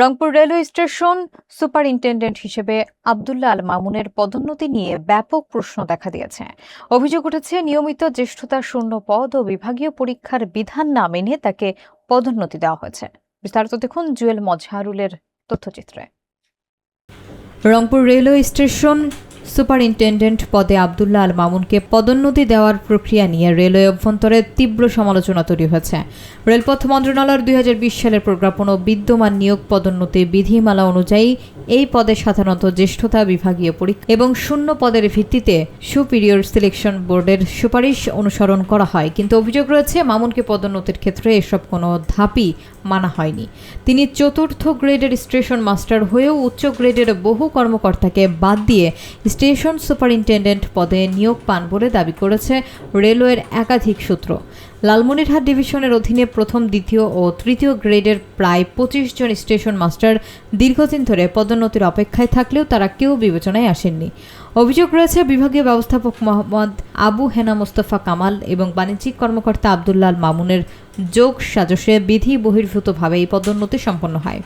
Rangpur railway station superintendent হিসেবে আব্দুল্লাহ আল মামুনের পদোন্নতি নিয়ে ব্যাপক প্রশ্ন দেখা দিয়েছে। অভিযোগ উঠেছে, নিয়মিত জ্যেষ্ঠতা শূন্য পদ ও বিভাগীয় পরীক্ষার বিধান না মেনে তাকে পদোন্নতি দেওয়া হয়েছে। বিস্তারিত দেখুন জুয়েল মজহারুলের তথ্যচিত্রে। রংপুর রেলওয়ে স্টেশন সুপারিনটেন্ডেন্ট পদে আব্দুল্লাহ আল মামুনকে পদোন্নতি দেওয়ার প্রক্রিয়া নিয়ে রেলওয়ে অভ্যন্তরে তীব্র সমালোচনা তৈরি হয়েছে। রেলপথ মন্ত্রণালয়ের 2020 সালের প্রজ্ঞাপন ও বিদ্যমান নিয়োগ পদোন্নতি বিধিমালা অনুযায়ী এই পদে সাধারণত জ্যেষ্ঠতা, বিভাগীয় পরীক্ষা এবং শূন্য পদের ভিত্তিতে সুপিরিয়র সিলেকশন বোর্ডের সুপারিশ অনুসরণ করা হয়। কিন্তু অভিযোগ রয়েছে, মামুনকে পদোন্নতির ক্ষেত্রে এসব কোনো ধাপই মানা হয়নি। তিনি চতুর্থ গ্রেডের স্টেশন মাস্টার হয়েও উচ্চ গ্রেডের বহু কর্মকর্তাকে বাদ দিয়ে স্টেশন সুপারিনটেন্ডেন্ট পদে নিয়োগ পান বলে দাবি করেছে রেলওয়ের একাধিক সূত্র। লালমনিরহাট ডিভিশনের অধীনে প্রথম, দ্বিতীয় ও তৃতীয় গ্রেডের প্রায় 25 জন স্টেশন মাস্টার দীর্ঘদিন ধরে পদোন্নতির অপেক্ষায় থাকলেও তারা কেউ বিবেচনায় আসেননি। অভিযোগ রয়েছে, বিভাগীয় ব্যবস্থাপক মোহাম্মদ আবু হেনা মোস্তফা কামাল এবং বাণিজ্যিক কর্মকর্তা আব্দুল্লাহ আল মামুনের যোগ সাজশে বিধি বহির্ভূতভাবে এই পদোন্নতি সম্পন্ন হয়।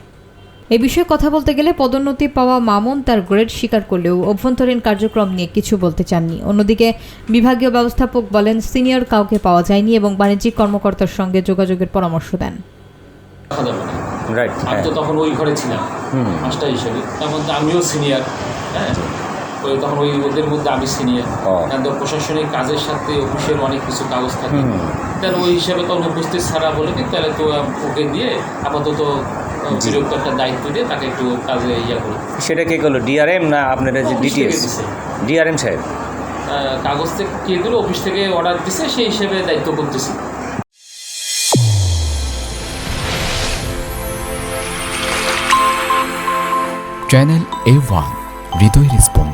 এ বিষয়ে কথা বলতে গেলে পদোন্নতি পাওয়া মামুন তার গ্রেড স্বীকার করলেও অভ্যন্তরীণ কার্যক্রম নিয়ে কিছু বলতে চাননি। অন্যদিকে বিভাগীয় ব্যবস্থাপক বলেন, সিনিয়র কাউকে পাওয়া যায়নি এবং বাণিজ্যিক কর্মকর্তার সঙ্গে যোগাযোগের পরামর্শ দেন। আমি তো তখন ওই ঘরে ছিলাম মাস্টার হিসেবে, তখন আমিও সিনিয়র। হ্যাঁ, তখন ওই ওদের মধ্যে আমি সিনিয়র। কারণ প্রশাসনিক কাজের সাথে অফিসের অনেক কিছু কাগজ থাকে, তাহলে ওই হিসাবে তখন উপস্থিত ছাড়া বলে কি, তাহলে তো ওকে দিয়ে আপাতত বিরক্ত একটা দায়িত্ব দিয়ে তাকে একটু কাজে করি। সেটা কে করলো, ডিআরএম না আপনারা যে ডিটিএস? ডিআরএম সাহেব কাগজ থেকে কে দিল, অফিস থেকে অর্ডার দিছে, সেই হিসেবে দায়িত্ব করতেছি। চ্যানেল A1 হৃদয় রেসপন্স।